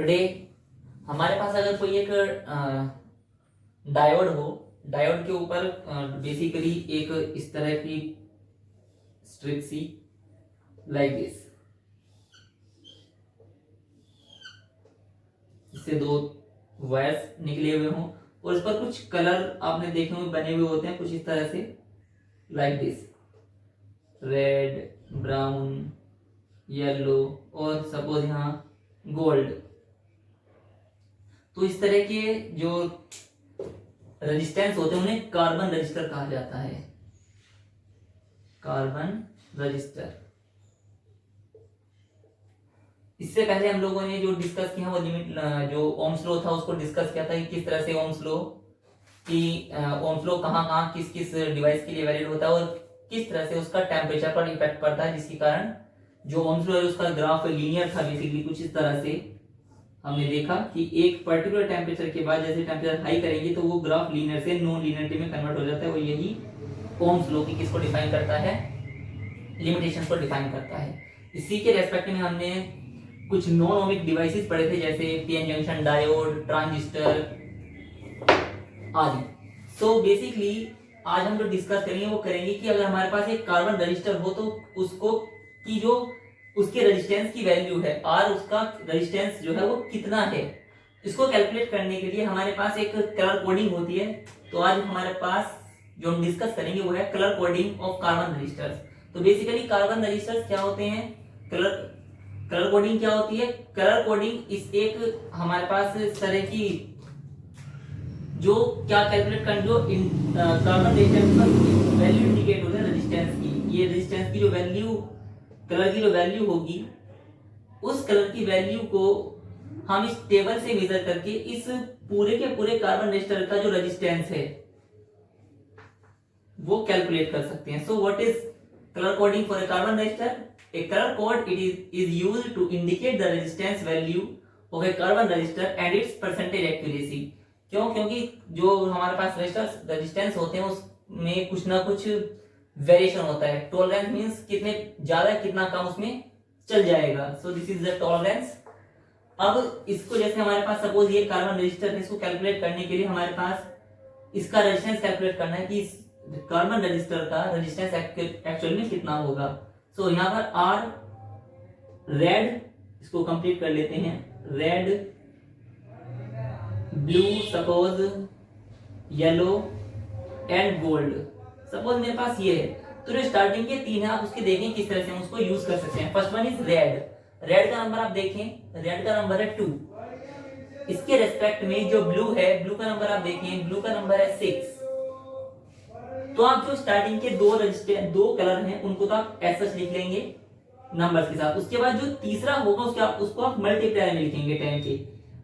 Today हमारे पास अगर कोई एक डायोड हो, डायोड के ऊपर बेसिकली एक इस तरह की स्ट्रिप सी लाइक दिस, इससे दो वायर्स निकले हुए हों और इस पर कुछ कलर आपने देखे हुए बने हुए होते हैं कुछ इस तरह से like this, red, brown, yellow और सपोज यहाँ गोल्ड। तो इस तरह के जो रेजिस्टेंस होते हैं उन्हें कार्बन रजिस्टर कहा जाता है, कार्बन रजिस्टर। इससे पहले हम लोगों ने जो डिस्कस किया वो लिमिट जो ओम्स लॉ था उसको डिस्कस किया था कि किस तरह से ओम्स लॉ की ओम्स लॉ कहाँ कहाँ किस किस डिवाइस के लिए वैलिड होता है और किस तरह से उसका टेम्परेचर पर इफेक्ट पड़ता है, जिसके कारण जो ओम्स लॉ है उसका ग्राफ लीनियर था बेसिकली कुछ इस तरह से। हमने देखा कि एक पर्टिकुलर टेम्परेचर के बाद जैसे टेम्परेचर हाई करेंगे तो वो ग्राफ लीनियर से नॉन लीनियरिटी में कन्वर्ट हो जाता है, और यही ओम्स लॉ की किसको डिफाइन करता है, लिमिटेशंस को डिफाइन करता है। इसी के रेस्पेक्ट में हमने कुछ नॉन ओमिक डिवाइसेस पढ़े थे जैसे पीएन जंक्शन डायोड, ट्रांजिस्टर आदि। सो बेसिकली आज हम जो डिस्कस करेंगे वो करेंगे कि अगर हमारे पास एक कार्बन रजिस्टर हो तो उसको की जो उसके रेजिस्टेंस की वैल्यू है और उसका रेजिस्टेंस जो है वो कितना है, इसको कैलकुलेट करने के लिए हमारे पास एक कलर कोडिंग होती है। तो आज हमारे पास जो हम डिस्कस करेंगे वो है colour coding of carbon resistors. तो बेसिकली कार्बन रजिस्टर्स क्या होते हैं, कलर कोडिंग क्या होती है। कलर कोडिंग इस एक हमारे पास इस तरह की जो क्या कैलकुलेट कर जो कार्बन रेजिस्टेंस का वैल्यू इंडिकेट होता है रेजिस्टेंस की, ये रेजिस्टेंस की जो वैल्यू कलर की जो वैल्यू होगी उस कलर की वैल्यू को हम इस टेबल से मेजर करके इस पूरे के पूरे कार्बन रजिस्टर का जो रेजिस्टेंस है वो कैलकुलेट कर सकते हैं। So what is color coding for a carbon register? A color code is used to indicate the resistance value of a carbon register and its percentage accuracy. क्यों? क्योंकि जो हमारे पास रेजिस्टेंस होते हैं उसमें कुछ ना कुछ वेरिएशन होता है। टॉलरेंस मींस कितने ज्यादा कितना कम उसमें चल जाएगा। सो दिस इज द टॉलरेंस। अब इसको जैसे हमारे पास सपोज ये कार्बन रजिस्टर है, इसको कैलकुलेट करने के लिए हमारे पास इसका रेजिस्टेंस कैलकुलेट करना है कि कार्बन रजिस्टर का रेजिस्टेंस एक्चुअल में कितना होगा। सो यहाँ पर आर रेड, इसको कंप्लीट कर लेते हैं, red, blue, suppose yellow and gold. Suppose मेरे पास ये है तो जो स्टार्टिंग के तीन है आप उसके देखें किस तरह से हम उसको यूज कर सकते हैं। First one is red, red का नंबर आप देखें, रेड का नंबर है 2। इसके रेस्पेक्ट में जो ब्लू है, ब्लू का नंबर आप देखें, ब्लू का नंबर है 6। तो आप जो स्टार्टिंग के दो कलर हैं उनको तो आप ऐसा लिख लेंगे नंबर्स के साथ। उसके बाद जो तीसरा होगा उसको आप मल्टीप्लायर में लिखेंगे 10 के।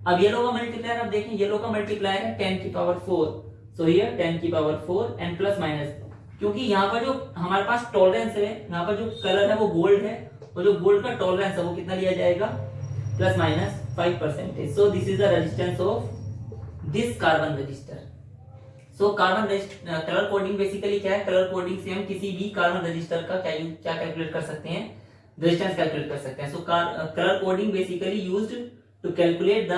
अब येलो का मल्टीप्लायर आप देखें, येलो का मल्टीप्लायर है 10 की पावर 4। सो हियर 10 की पावर 4 एंड प्लस माइनस, क्योंकि यहाँ पर जो हमारे पास टॉलरेंस है, यहाँ पर जो कलर है वो गोल्ड है और जो गोल्ड का टॉलरेंस है वो कितना लिया जाएगा, plus minus 5%। So this is the resistance of this carbon register. So carbon colour coding basically क्या है, कलर कोडिंग से हम किसी भी कार्बन रजिस्टर का क्या कैलकुलेट कर सकते हैं, रेजिस्टेंस कैलकुलेट कर सकते हैं। So colour coding basically used to calculate the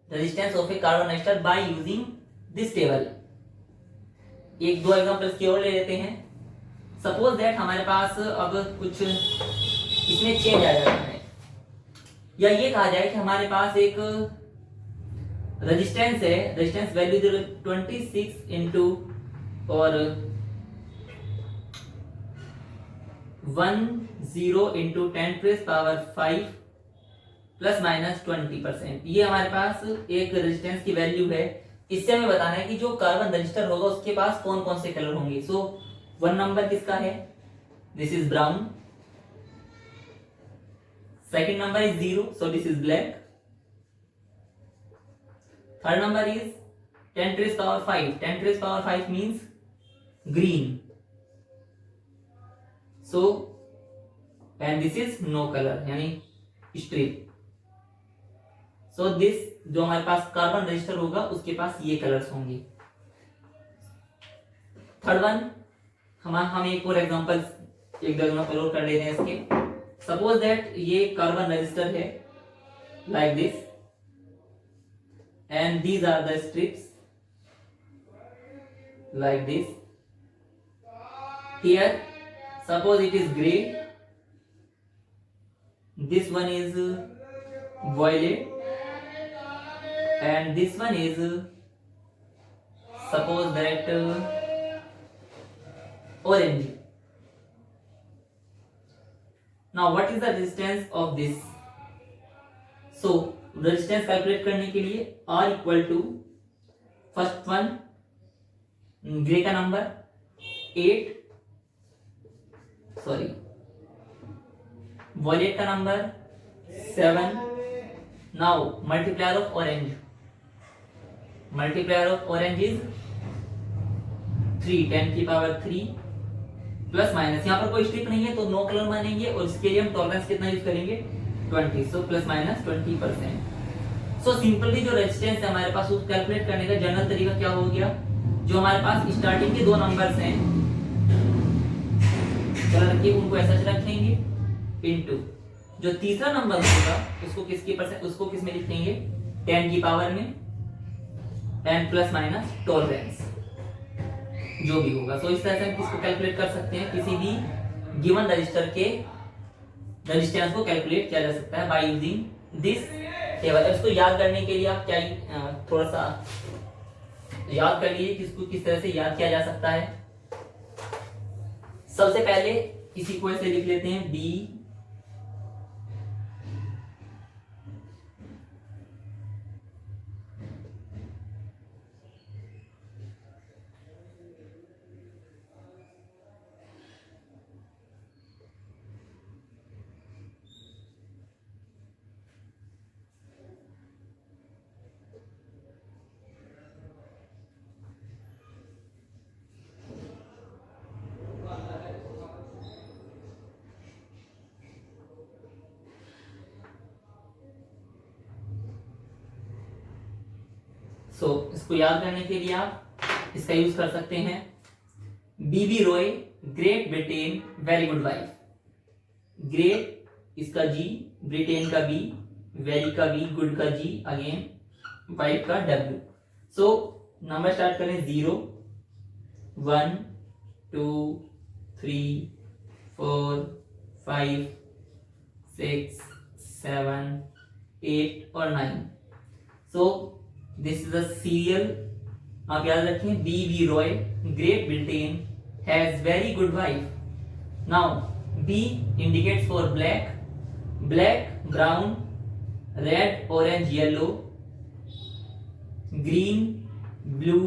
resistance of a carbon resistor by using this table. एक दो एग्जांपल्स की और ले लेते हैं। सपोज दैट हमारे पास अब कुछ इसमें चेंज आ जाता है, या ये कहा जाए कि हमारे पास एक रेजिस्टेंस है, रेजिस्टेंस वैल्यू 26 इंटू और 10 इंटू 10⁵ प्लस माइनस 20%। ये हमारे पास एक रेजिस्टेंस की वैल्यू है। इससे हमें बताना है कि जो कार्बन रजिस्टर होगा उसके पास कौन कौन से कलर होंगे। सो 1 नंबर किसका है, this is brown. Second number is 0, so this is black. Third number is 10⁵. 10⁵ means green. So, and this is no color, यानी strip. So this जो हमारे पास कार्बन रजिस्टर होगा उसके पास ये कलर्स होंगे। थर्ड वन हम एक और एग्जांपल और कर लेते हैं इसके। सपोज दैट ये कार्बन रजिस्टर है like this, and these are the strips like this. Here suppose it is gray, this one is violet, and this one is suppose that orange. Now what is the resistance of this? So resistance calculate करने के लिए R equal to first one grey का number 8, sorry violet का number 7. Now multiplier of orange, multiplier of orange is 3 10 की power 3 plus minus, यहाँ पर कोई strip नहीं है तो नो कलर मानेंगे और इसके लिए हम टॉलरेंस कितना यूज करेंगे 20, so plus minus 20%. So simply जो रेजिस्टेंस है हमारे पास उसको कैलकुलेट करने का जनरल तरीका क्या हो गया, जो हमारे पास स्टार्टिंग के दो नंबर्स हैं चलो रखिए उनको ऐसा रखेंगे इनटू जो तीसरा नंबर होगा उसको किसकी परसेंट, उसको किस में लिखेंगे 10 की पावर में एंड प्लस माइनस टॉलरेंस जो भी होगा. तो इस तरह से हम किसको कैलकुलेट कर सकते हैं, किसी भी गिवन रजिस्टर के रेजिस्टेंस को कैलकुलेट किया जा सकता है बाय यूजिंग दिस टेबल. इसको याद करने के लिए आप क्या थोड़ा सा याद कर लीजिए कि इसको किस तरह से याद किया जा सकता है. सबसे पहले इसी को ऐसे लिख लेते हैं बी सो इसको याद करने के लिए आप इसका यूज कर सकते हैं. BB Roy great Britain very good wife. Great इसका जी, ब्रिटेन का बी, वेरी का वी, गुड का जी, अगेन वाइफ का डब्ल्यू. सो नंबर स्टार्ट करें 0 1 2 3 4 5 6 7 8 और 9. So this is a serial. आप याद रखें B V Roy great Britain has very good wife. Now B indicates for black, black brown red orange yellow green blue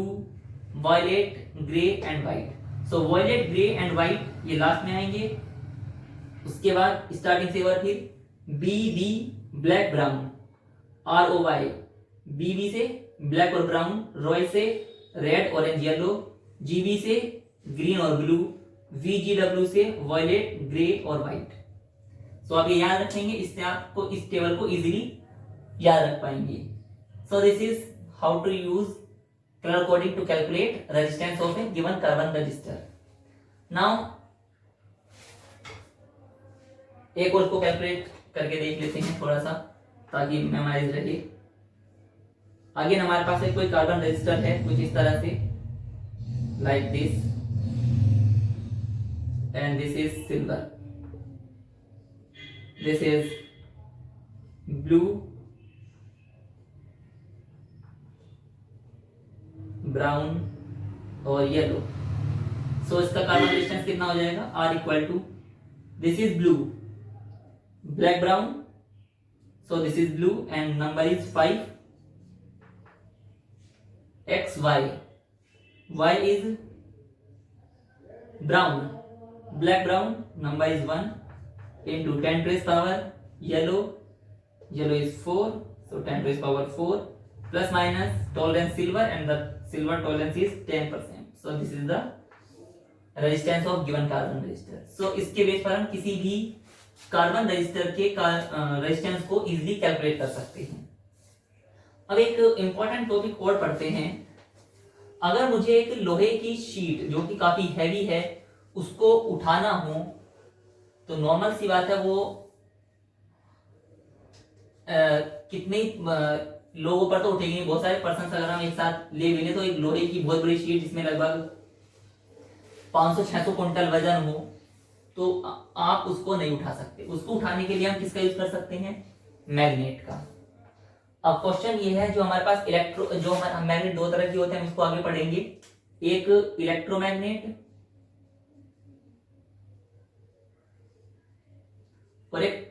violet grey and white. So violet grey and white ये last में आएंगे. उसके बाद starting से और फिर B B black brown, R O Y BB से black और ब्राउन, रॉय से रेड ऑरेंज येलो, जीबी से ग्रीन और ब्लू, वीजीडब्ल्यू से वॉयलेट ग्रे और व्हाइट. सो आप ये याद रखेंगे, इससे आपको इस टेबल को इजीली याद रख पाएंगे. So this is how to use colour coding to calculate resistance of a given carbon resistor. Now एक और को कैलकुलेट करके देख लेते हैं थोड़ा सा ताकि मेमोराइज रहे. अगेन हमारे पास एक कोई कार्बन रजिस्टर है कुछ इस तरह से like this and this is silver, this is blue, brown और येलो. सो इसका कार्बन रेजिस्टेंस कितना हो जाएगा, R equal to this is blue black brown, so this is blue and number is 5 x y, y is brown black brown, number is 1 into 10 to the power yellow, yellow is 4, so 10 to the power 4 plus minus tolerance silver and the silver tolerance is 10%. so this is the resistance of given carbon resistor. so इसके base पर हम किसी भी carbon register के resistance को easily calculate कर सकते हैं. अब एक इंपॉर्टेंट टॉपिक और पढ़ते हैं. अगर मुझे एक लोहे की शीट जो कि काफी हैवी है उसको उठाना हो तो नॉर्मल सी बात है वो कितनी लोगों पर तो उठेगी नहीं, बहुत सारे पर्सन अगर हम एक साथ ले भी लें तो एक लोहे की बहुत बड़ी शीट जिसमें लगभग 500-600 क्विंटल वजन हो तो आप उसको नहीं उठा सकते। उसको उठाने के लिए हम किसका यूज कर सकते हैं? मैग्नेट का। अब क्वेश्चन ये है, जो हमारे पास जो हमारे मैग्नेट दो तरह के होते हैं, हम इसको आगे पढ़ेंगे। एक इलेक्ट्रोमैग्नेट और एक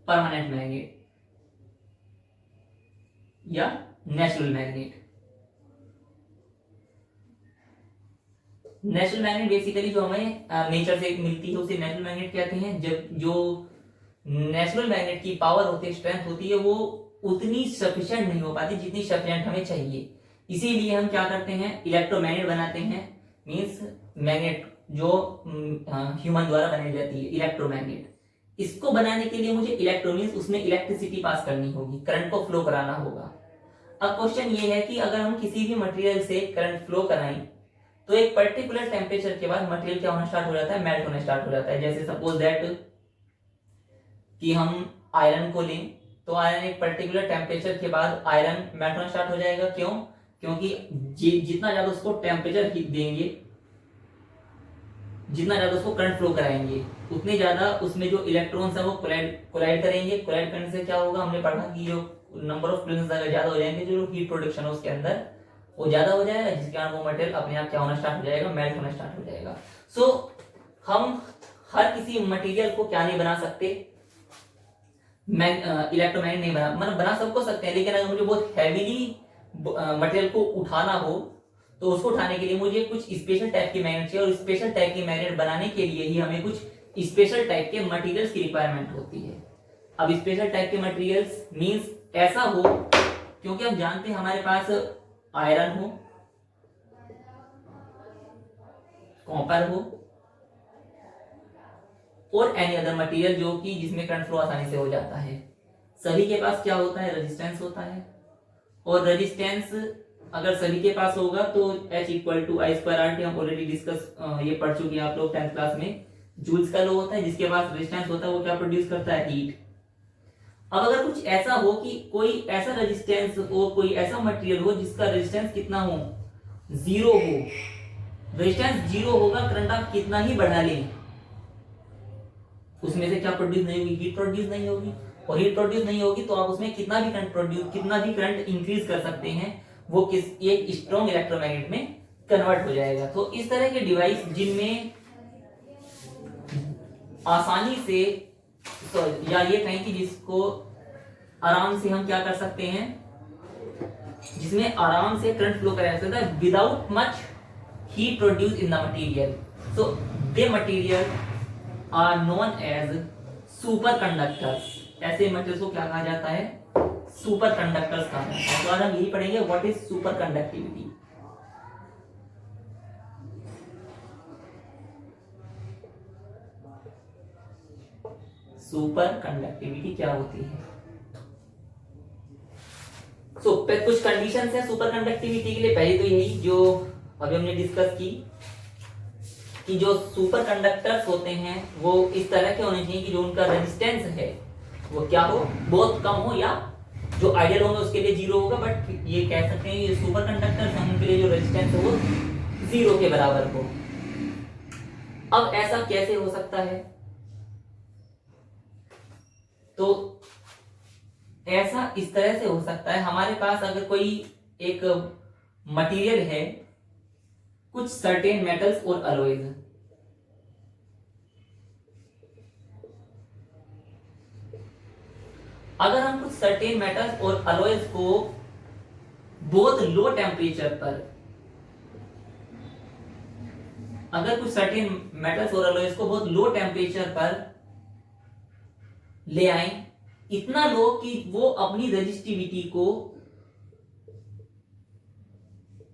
परमानेंट मैग्नेट या natural magnet. Natural magnet basically जो हमें नेचर से मिलती है उसे नेचुरल मैग्नेट कहते हैं। जब जो नेचुरल मैग्नेट की पावर होती है, स्ट्रेंथ होती है, वो उतनी सफिशिएंट नहीं हो पाती जितनी सफिशिएंट हमें चाहिए। इसीलिए हम क्या करते हैं, इलेक्ट्रोमैग्नेट बनाते हैं। मींस मैग्नेट जो ह्यूमन द्वारा बनाई जाती है, इलेक्ट्रोमैग्नेट। इसको बनाने के लिए मुझे इलेक्ट्रॉनिक्स, उसमें इलेक्ट्रिसिटी पास करनी होगी, करंट को फ्लो कराना होगा। अब क्वेश्चन ये है कि अगर हम किसी भी मटेरियल से करंट फ्लो कराएं तो एक पर्टिकुलर टेम्परेचर के बाद मटेरियल क्या होना स्टार्ट हो जाता है? मेल्ट होना स्टार्ट हो जाता है। जैसे सपोज दैट कि हम आयरन को लें तो आयरन एक पर्टिकुलर टेम्परेचर के बाद आयरन मेल्ट होना स्टार्ट हो जाएगा। क्यों? क्योंकि जितना ज्यादा उसको टेम्परेचर हीट देंगे, जितना ज्यादा उसको करंट फ्लो कराएंगे, उतने ज्यादा उसमें जो इलेक्ट्रॉन्स है वो कोलाइड करेंगे। कोलाइड करने से क्या होगा? हमने पढ़ा कि जो नंबर ऑफ प्लेन्स अगर ज्यादा हो जाएंगे, जो हीट प्रोडक्शन है उसके अंदर वो ज्यादा हो जाएगा, जिसके कारण वो मटेरियल अपने आप क्या होना स्टार्ट हो जाएगा? मेल्ट होना स्टार्ट हो जाएगा। सो हम हर किसी मटेरियल को क्या नहीं बना सकते? इलेक्ट्रोमैग्नेट नहीं बना, मतलब बना सबको सकते हैं, लेकिन अगर मुझे बहुत हैवीली मटेरियल को उठाना हो तो उसको उठाने के लिए मुझे कुछ स्पेशल टाइप के मैग्नेट चाहिए, और स्पेशल टाइप के मैग्नेट बनाने के लिए ही हमें कुछ स्पेशल टाइप के मटेरियल्स की रिक्वायरमेंट होती है। अब स्पेशल टाइप के मटेरियल्स मींस ऐसा हो, क्योंकि हम जानते हैं हमारे पास आयरन हो, कॉपर हो और एनी अदर मटेरियल जो कि जिसमें करंट फ्लो आसानी से हो जाता है, सभी के पास क्या होता है? रेजिस्टेंस होता है। और रेजिस्टेंस अगर सभी के पास होगा तो H = I²RT, हम ऑलरेडी डिस्कस ये पढ़ चुके हैं आप लोग 10th क्लास में। जूल्स का लॉ होता है, जिसके पास रेजिस्टेंस होता है वो क्या प्रोड्यूस करता है? हीट। अब अगर कुछ ऐसा हो कि कोई ऐसा रेजिस्टेंस हो, कोई ऐसा मटेरियल हो जिसका रेजिस्टेंस कितना हो? 0 हो। रेजिस्टेंस 0 होगा, करंट आप कितना ही बढ़ा लें उसमें से क्या प्रोड्यूस नहीं होगी? हीट प्रोड्यूस नहीं होगी। और हीट प्रोड्यूस नहीं होगी तो आप उसमें कितना भी करंट इंक्रीज कर सकते हैं, वो एक स्ट्रॉन्ग इलेक्ट्रोमैग्नेट में कन्वर्ट हो जाएगा। तो इस तरह के डिवाइस जिनमें आसानी से या ये कहें कि जिसको आराम से हम क्या कर सकते हैं, जिसमें आराम से करंट फ्लो कराया जा सकता है without much heat produce in the material, so they material are known as super conductors. ऐसे मटेरियल को क्या कहा जाता है? सुपर कंडक्टर्स कहा जाता है। तो आज हम यही पढ़ेंगे, what is super conductivity. Super conductivity क्या होती है? कुछ कंडीशंस है सुपर कंडक्टिविटी के लिए। पहली तो यही जो अभी हमने डिस्कस की कि जो सुपर कंडक्टर्स होते हैं वो इस तरह के होने चाहिए कि जो उनका रेजिस्टेंस है वो क्या हो? बहुत कम हो, या जो आइडियल होंगे उसके लिए 0 होगा, बट ये कह सकते हैं ये सुपर कंडक्टर्स हैं उनके लिए जो रेजिस्टेंस है वो 0 के बराबर हो। अब ऐसा कैसे हो सकता है? तो ऐसा इस तरह से हो सकता है, हमारे पास अगर कोई एक मटेरियल है, कुछ सर्टेन मेटल्स और अलॉयज, अगर हम कुछ सर्टेन मेटल्स और अलॉयज को बहुत लो टेम्परेचर पर, अगर कुछ सर्टेन मेटल्स और अलॉयज को बहुत लो टेम्परेचर पर ले आए, इतना लो कि वो अपनी रेजिस्टिविटी को,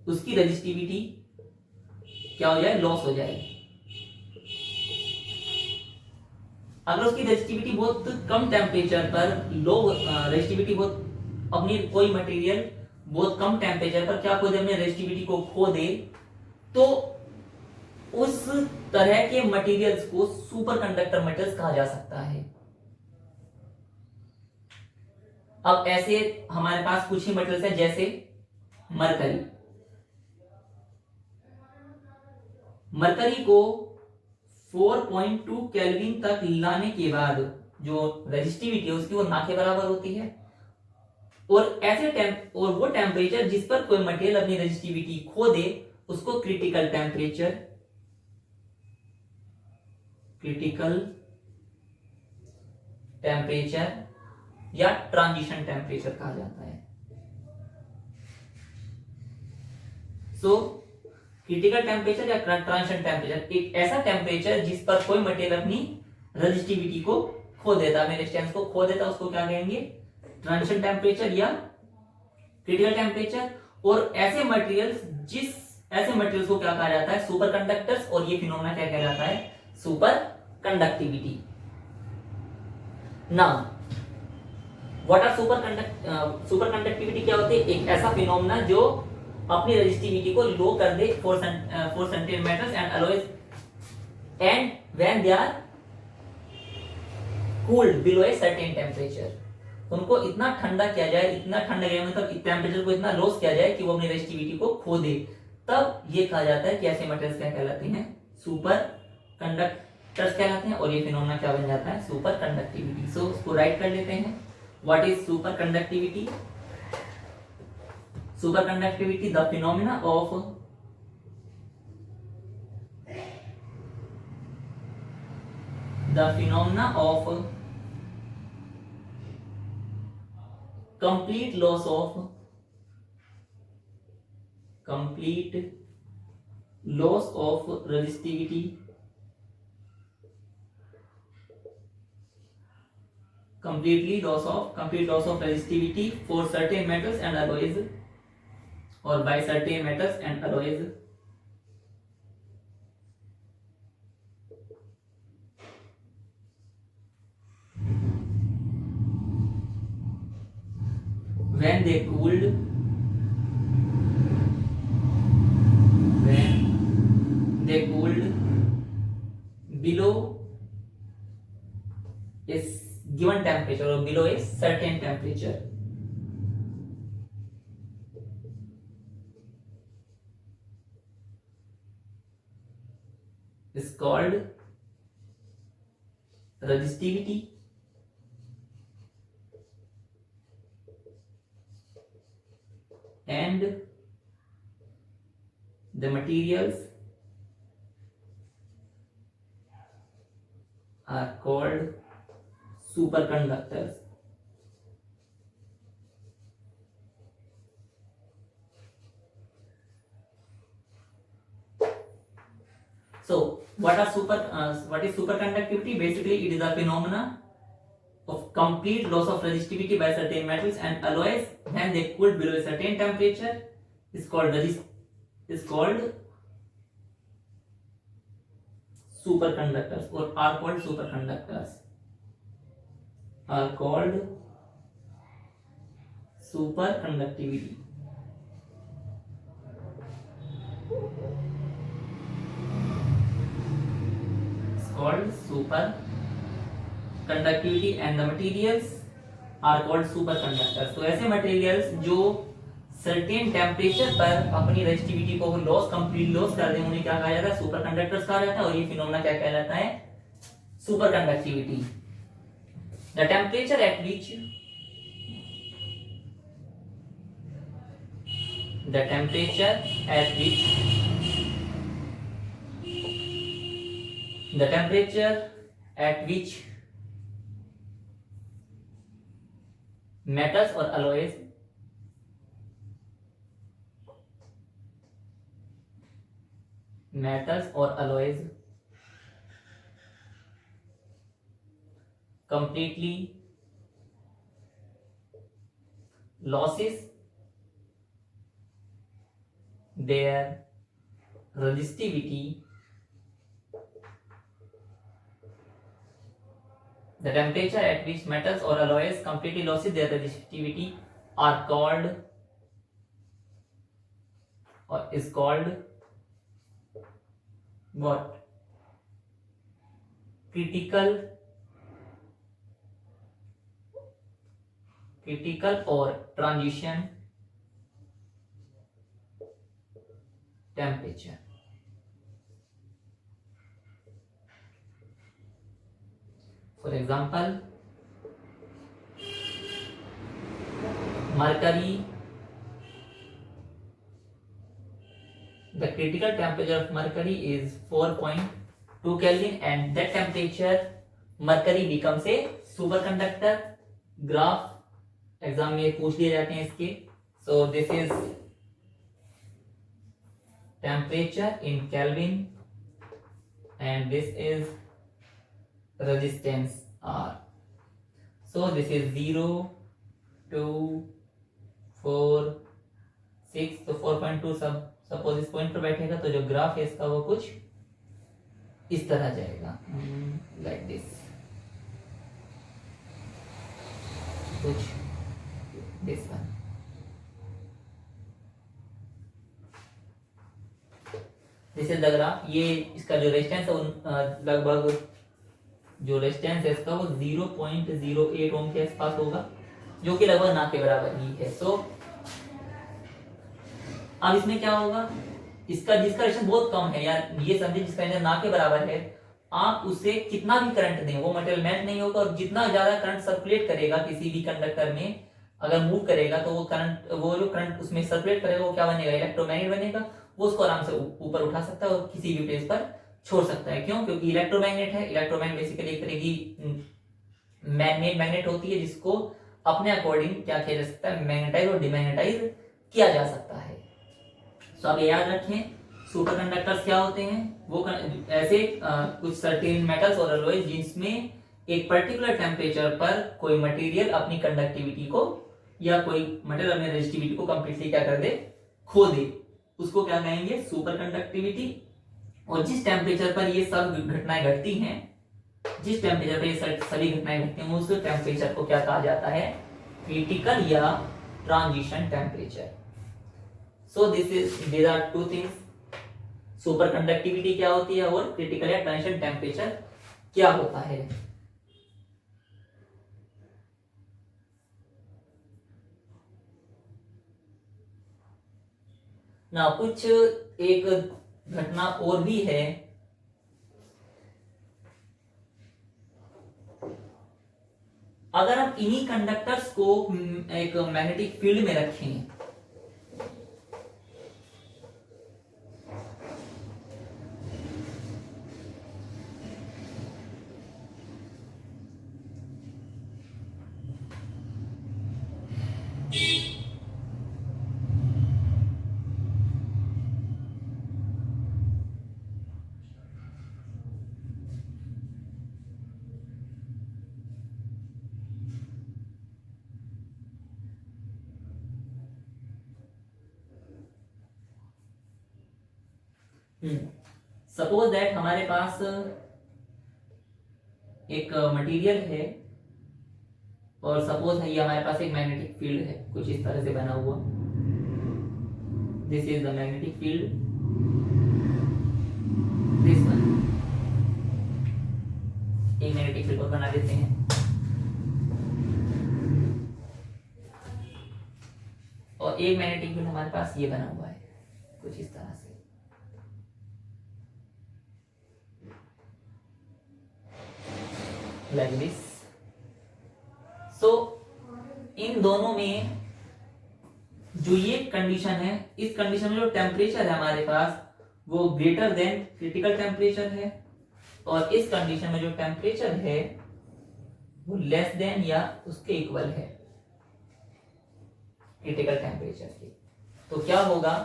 उसकी रेजिस्टिविटी क्या हो जाए? लॉस हो जाए। अगर उसकी रेजिस्टिविटी बहुत कम टेम्परेचर पर, लो रेजिस्टिविटी बहुत, अपनी कोई मटेरियल बहुत कम टेम्परेचर पर क्या खो दे? अपनी रेजिस्टिविटी को खो दे, तो उस तरह के मटेरियल्स को सुपर कंडक्टर मेटल्स कहा जा सकता है। अब ऐसे हमारे पास कुछ ही मटेरियल्स है, जैसे मरकरी। मरकरी को 4.2 केल्विन तक लाने के बाद जो रेजिस्टिविटी है उसकी वो ना के बराबर होती है। और वो टेम्परेचर जिस पर कोई मटेरियल अपनी रेजिस्टिविटी खो दे उसको क्रिटिकल टेम्परेचर या ट्रांजिशन टेम्परेचर कहा जाता है। सो क्रिटिकल टेम्परेचर या ट्रांजिशन टेम्परेचर एक ऐसा टेम्परेचर जिस पर कोई मटेरियल अपनी रेजिस्टिविटी को खो देता है, अपने रेजिस्टेंस को खो देता है, उसको क्या कहेंगे? ट्रांजिशन टेम्परेचर या क्रिटिकल टेम्परेचर। और ऐसे मटेरियल्स को क्या कहा जाता है? Super conductors. और ये फिनोमेना क्या कहलाता है? Super conductivity. Now what are super conductivity क्या होती है? एक ऐसा फिनोमेना जो अपनी रेजिस्टिविटी को लो कर दे for certain metals and alloys and when they are cooled below a certain temperature. उनको इतना ठंडा किया जाए, मतलब टेम्परेचर को इतना लॉस किया जाए कि वो अपनी रेजिस्टिविटी को खो दे, तब ये कहा जाता है कि ऐसे मटेरियल्स क्या कहलाते हैं? सुपर कंडक्टर्स कहलाते हैं। और ये फिनोमेना क्या बन जाता है? Super conductivity. सो उसको राइट कर लेते हैं। What is super conductivity? Superconductivity, the phenomena of complete loss of resistivity, complete loss of resistivity for certain metals and alloys, or by certain metals and alloys, when they cooled below a given temperature or below a certain temperature. Is called resistivity, and the materials are called superconductors. So what is superconductivity? Basically it is a phenomena of complete loss of resistivity by certain metals and alloys when they cool below a certain temperature is called superconductors, or are called superconductors, are called superconductivity. Called superconductivity and the materials are called superconductors. तो ऐसे materials जो certain temperature पर अपनी resistivity को complete loss कर दें उन्हें क्या कहा जाता है? superconductors कहा जाता है। और ये phenomena क्या कहलाता है? superconductivity. The temperature at which metals or alloys completely loses their resistivity, the temperature at which metals or alloys completely loses their resistivity are called or is called what? Critical critical और transition temperature. For example mercury, the critical temperature of mercury is 4.2 Kelvin and that temperature mercury becomes a superconductor। Graph exam में पूछ लिए जाते हैं इसके। सो this is temperature in kelvin and this is resistance R। so this is 0 2 4 6 तो 4.2 सब suppose इस point पर बैठेगा तो जो ग्राफ है इसका वो कुछ इस तरह जाएगा लाइक दिस, कुछ this one. This is the graph. ये इसका जो रेजिस्टेंस है लगभग जो रेजिस्टेंस है इसका वो 0.08 ओम के आसपास होगा, जो कि लगभग ना के बराबर ही है। सो अब इसमें क्या होगा, इसका जिसका रेजिस्टेंस बहुत कम है यार, ये समझे जिसका रेजिस्टेंस ना के बराबर है, आप उसे कितना भी करंट दें वो मटेरियल मेल्ट नहीं होगा, और जितना ज्यादा करंट सर्कुलेट करेगा किसी भी कंडक्टर में अगर मूव करेगा तो वो करंट, वो जो करंट उसमें सर्कुलेट करेगा वो क्या बनेगा, इलेक्ट्रोमैग्नेट बनेगा। वो उसको आराम से ऊपर उठा सकता है और किसी भी प्लेस पर छोड़ सकता है। क्यों? क्योंकि इलेक्ट्रोमैग्नेट है। इलेक्ट्रोमैग्नेट बेसिकली एक तरह की मैग्नेट मैग्नेट होती है जिसको अपने अकॉर्डिंग क्या किया जा सकता है, मैग्नेटाइज और डिमैग्नेटाइज किया जा सकता है। तो आप ये याद रखें, सुपर कंडक्टर्स क्या होते हैं, वो ऐसे कुछ सर्टेन मेटल्स और अलॉयज जिसमें एक पर्टिकुलर टेम्परेचर पर कोई मटेरियल अपनी कंडक्टिविटी को या कोई मटेरियल अपनी रेजिस्टिविटी को कंप्लीटली क्या कर दे, खो दे, उसको क्या कहेंगे, सुपर कंडक्टिविटी। और जिस टेम्परेचर पर ये सब घटनाएं घटती हैं, जिस टेम्परेचर पर ये सभी घटनाएं घटती हैं, उस टेम्परेचर को क्या कहा जाता है, क्रिटिकल या transition temperature. So these are two things। Super conductivity क्या होती है और क्रिटिकल या ट्रांजिशन टेम्परेचर क्या होता है। ना कुछ एक घटना और भी है, अगर हम इन्हीं कंडक्टर्स को एक मैग्नेटिक फील्ड में रखें, सपोज दैट हमारे पास एक मटेरियल है और सपोज है ये हमारे पास एक मैग्नेटिक फील्ड है कुछ इस तरह से बना हुआ, this is the magnetic field, this one. एक मैग्नेटिक फील्ड को बना देते हैं, और एक मैग्नेटिक फील्ड हमारे पास ये बना हुआ है कुछ इस तरह से। Like this। so इन दोनों में जो ये कंडीशन है, इस कंडीशन में जो टेम्परेचर है हमारे पास वो ग्रेटर देन क्रिटिकल टेम्परेचर है, और इस कंडीशन में जो टेम्परेचर है वो लेस देन या उसके इक्वल है क्रिटिकल टेम्परेचर के। तो क्या होगा,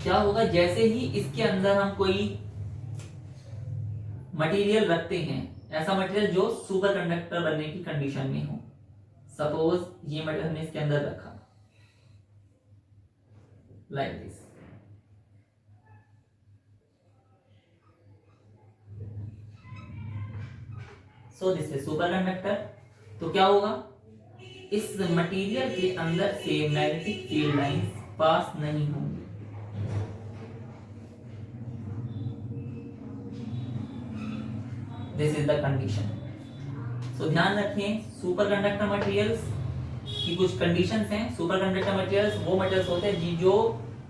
क्या होगा, जैसे ही इसके अंदर हम कोई मटेरियल रखते हैं, ऐसा मटेरियल जो सुपर कंडक्टर बनने की कंडीशन में हो, सपोज ये मटेरियल हमने इसके अंदर रखा like this, so this is super conductor. तो क्या होगा, इस मटेरियल के अंदर से मैग्नेटिक फील्ड लाइंस पास नहीं होंगी। This is the condition. So ध्यान रखें, सुपर कंडक्टर मटेरियल्स की कुछ कंडीशंस हैं। सुपर कंडक्टर मटेरियल्स वो मटेरियल्स होते हैं जो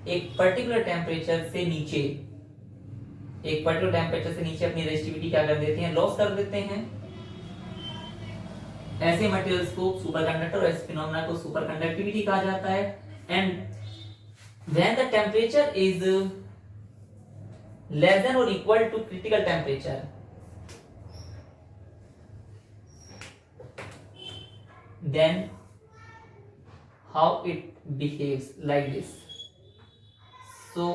एक पर्टिकुलर टेम्परेचर से नीचे अपनी रेजिस्टिविटी क्या कर देते हैं, लॉस कर देते हैं। ऐसे मटेरियल्स को सुपर कंडक्टर और ऐसे फिनोमेना को सुपर कंडक्टिविटी कहा जाता है। And when the temperature is less than और equal to critical temperature, then how it behaves like this. So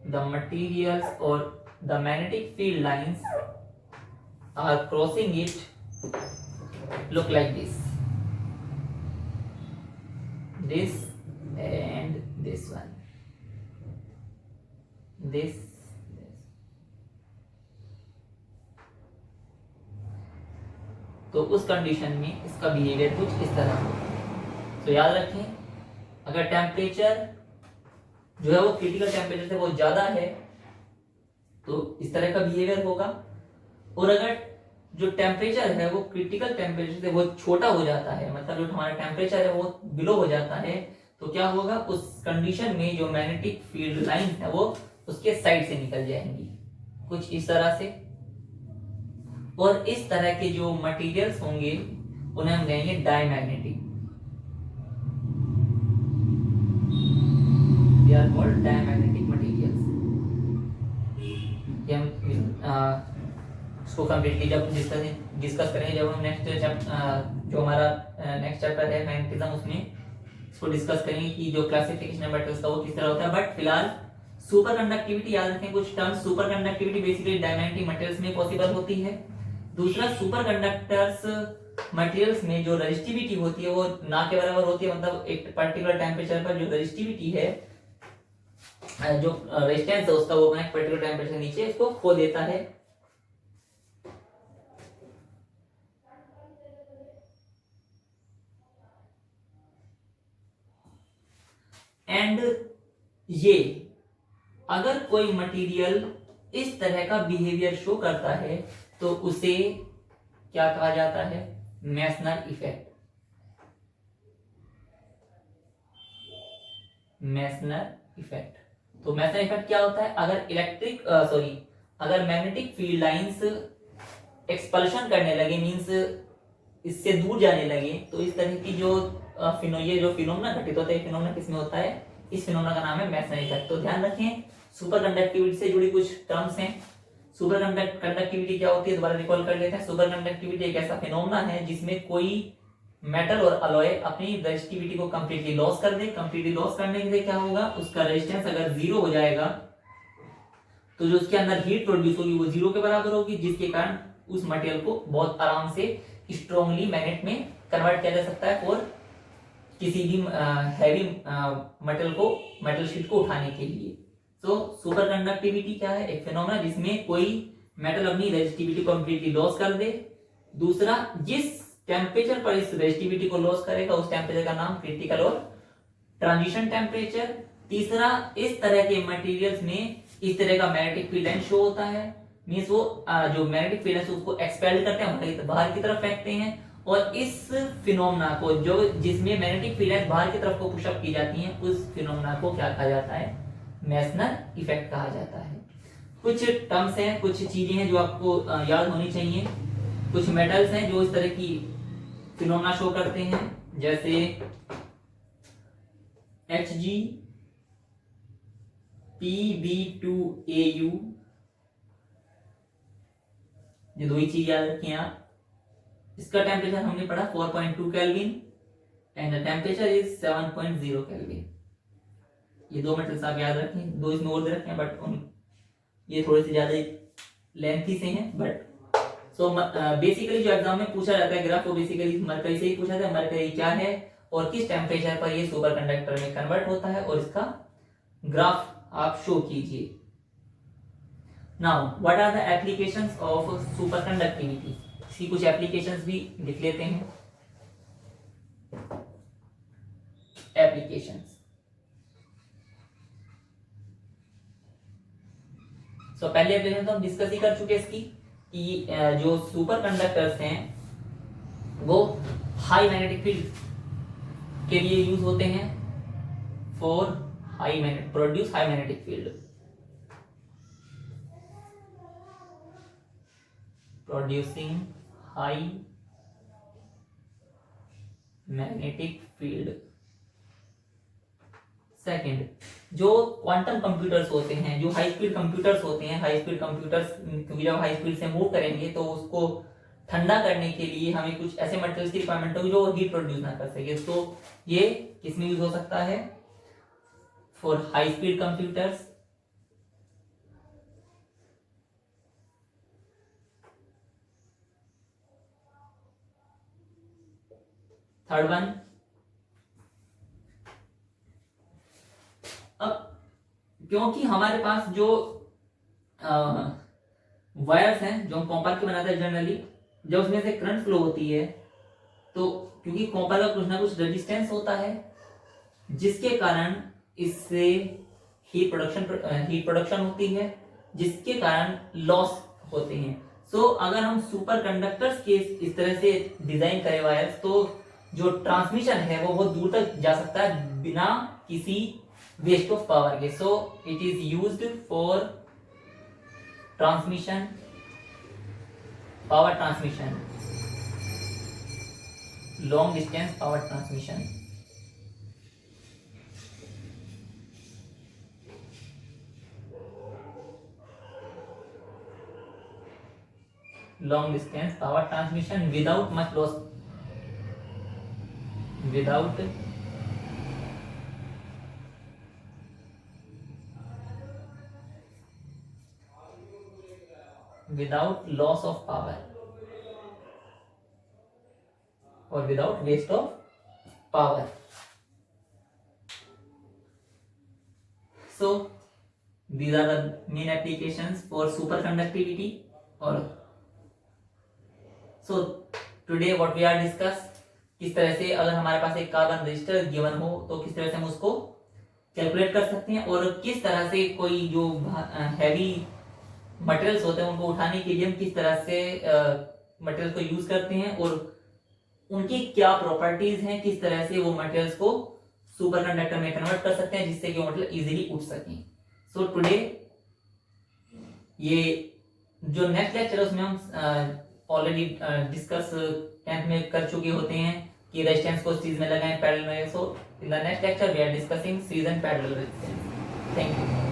the materials or the magnetic field lines are crossing it, look like this and this one, this तो उस condition में इसका behaviour कुछ इस तरह होगा। तो याद रखें, अगर टेम्परेचर जो है वो क्रिटिकल टेम्परेचर से बहुत ज्यादा है तो इस तरह का बिहेवियर होगा, और अगर जो टेम्परेचर है वो क्रिटिकल टेम्परेचर से बहुत छोटा हो जाता है, मतलब जो हमारा टेम्परेचर है वो बिलो हो जाता है, तो क्या होगा, उस कंडीशन में जो मैग्नेटिक फील्ड लाइन है वो उसके साइड से निकल जाएंगी कुछ इस तरह से। और इस तरह के जो मटेरियल्स होंगे उन्हें हम कहेंगे diamagnetic. They are called diamagnetic materials. ये हम इसको कंप्लीटली जब डिस्कस करेंगे, जब हम नेक्स्ट जो हमारा नेक्स्ट चैप्टर है मैग्नेटिज्म, उसमें इसको डिस्कस करेंगे कि जो क्लासिफिकेशन मेटल्स का वो किस तरह होता है। बट फिलहाल सुपर कंडक्टिविटी याद रखें कुछ terms. Super conductivity basically diamagnetic materials में पॉसिबल होती है। दूसरा, सुपर कंडक्टर्स मटेरियल्स में जो रेजिस्टिविटी होती है वो ना के बराबर होती है, मतलब एक पर्टिकुलर टेम्परेचर पर जो रेजिस्टिविटी है, जो रेजिस्टेंस है उसका, वो एक पर्टिकुलर टेम्परेचर नीचे इसको खो देता है। एंड ये अगर कोई मटेरियल इस तरह का बिहेवियर शो करता है तो उसे क्या कहा जाता है, मेसनर इफेक्ट। Meissner effect. तो मेसनर इफेक्ट क्या होता है, अगर मैग्नेटिक फील्ड लाइंस एक्सपल्शन करने लगे, मींस इससे दूर जाने लगे, तो इस तरह की जो ये जो फिनोमेना घटित होता है, फिनोमेना किसमें होता है, इस फिनोमेना का नाम है मेसनर इफेक्ट। तो ध्यान रखें, सुपर कंडक्टिविटी से जुड़ी कुछ टर्म्स हैं। सुपर कंडक्टिविटी क्या होती है, दोबारा रिकॉल कर लेते हैं। सुपर कंडक्टिविटी एक ऐसा फिनोमेना है जिसमें कोई मेटल और अलॉय अपनी रेजिस्टिविटी को कंप्लीटली लॉस कर दे। कंप्लीटली लॉस करने से क्या होगा, उसका रेजिस्टेंस अगर जीरो हो जाएगा तो जो उसके अंदर हीट प्रोड्यूस होगी वो जीरो के बराबर होगी, जिसके कारण उस मटेरियल को बहुत आराम से स्ट्रॉन्गली मैग्नेट में कन्वर्ट किया जा सकता है और किसी भी हैवी मेटल शीट को उठाने के लिए। तो सुपर कंडक्टिविटी क्या है, एक फिनोमेना जिसमें कोई मेटल अपनी रेजिस्टिविटी को कंप्लीटली लॉस कर दे। दूसरा, जिस टेम्परेचर पर इस रेजिस्टिविटी को लॉस करेगा उस टेम्परेचर का नाम क्रिटिकल और ट्रांजिशन टेम्परेचर। तीसरा, इस तरह के मटेरियल्स में इस तरह का मैग्नेटिक फील्ड लाइन शो होता है, मींस वो जो मैग्नेटिक फील्ड है उसको एक्सपेल करते हैं, बाहर की तरफ फेंकते हैं, और इस फिनोमेना को जो जिसमें मैग्नेटिक फील्ड लाइन बाहर की तरफ को पुशअप की जाती हैं, उस फिनोमेना को क्या कहा जाता है, मेसनर इफेक्ट कहा जाता है। कुछ टर्म्स हैं, कुछ चीजें हैं जो आपको याद होनी चाहिए। कुछ मेटल्स हैं जो इस तरह की फिनोमेना शो करते हैं, जैसे Hg, Pb2Au, ये दो ही चीज याद रखिए आप। इसका टेम्परेचर हमने पढ़ा 4.2 kelvin and the temperature is 7.0 kelvin. ये दो मेटल्स आप याद रखें, दो इसमें और दे रखे हैं, बट ये थोड़े से ज्यादा लेंथी से हैं। बट सो बेसिकली जो एग्जाम में पूछा जाता है ग्राफ, वो बेसिकली मरकरी से ही पूछा जाता है। मरकरी क्या है और किस टेम्परेचर पर ये सुपर कंडक्टर में कन्वर्ट होता है, और इसका ग्राफ आप शो कीजिए। Now what are the applications of super conductivity. इसकी कुछ एप्लीकेशंस भी लिख लेते हैं। एप्लीकेशंस, सो पहले एप्लीकेशन तो हम डिस्कस ही कर चुके हैं इसकी कि जो सुपर कंडक्टर्स हैं वो हाई मैग्नेटिक फील्ड के लिए यूज होते हैं, for produce high magnetic field, producing high magnetic field. Second, जो क्वांटम कंप्यूटर्स होते हैं, जो हाई स्पीड कंप्यूटर्स होते हैं, हाई स्पीड कंप्यूटर्स क्योंकि जब हाई स्पीड से मूव करेंगे तो उसको ठंडा करने के लिए हमें कुछ ऐसे मटेरियल्स की रिक्वायरमेंट होगी जो हीट प्रोड्यूस ना कर सके। तो ये किसमें यूज हो सकता है, for high speed computers. Third one, अब क्योंकि हमारे पास जो वायर्स हैं जो हम कॉपर के बनाते हैं जनरली, जब उसमें से करंट फ्लो होती है तो क्योंकि कॉपर का कुछ ना कुछ रेजिस्टेंस होता है जिसके कारण इससे हीट प्रोडक्शन होती है, जिसके कारण लॉस होते हैं। सो अगर हम सुपर कंडक्टर्स के इस तरह से डिजाइन करें वायर्स, तो जो ट्रांसमिशन है वो बहुत दूर तक जा सकता है बिना किसी वेस्ट ऑफ पावर के। So it is used for transmission, power transmission, long distance power transmission. Long distance power transmission without much loss, without loss of power और without waste of power. So these are the main applications for superconductivity। और so today what we are discuss, किस तरह से अगर हमारे पास एक carbon register given हो तो किस तरह से हम उसको कैलकुलेट कर सकते हैं, और किस तरह से कोई जो हैवी मटेरियल्स होते हैं उनको उठाने के लिए हम किस तरह से मटेरियल को यूज करते हैं, और उनकी क्या प्रॉपर्टीज हैं, किस तरह से वो मटेरियल्स को सुपर कंडक्टर में कन्वर्ट कर सकते हैं जिससे कि वो मटेरियल इजीली उठ सकें। सो टुडे ये जो नेक्स्ट लेक्चर है उसमें हम ऑलरेडी डिस्कस 10th में कर चुके होते हैं कि रेजिस्टेंस को सीरीज में लगाएं, पैरेलल में। So in the next lecture we are discussing series and parallel resistance. Thank you.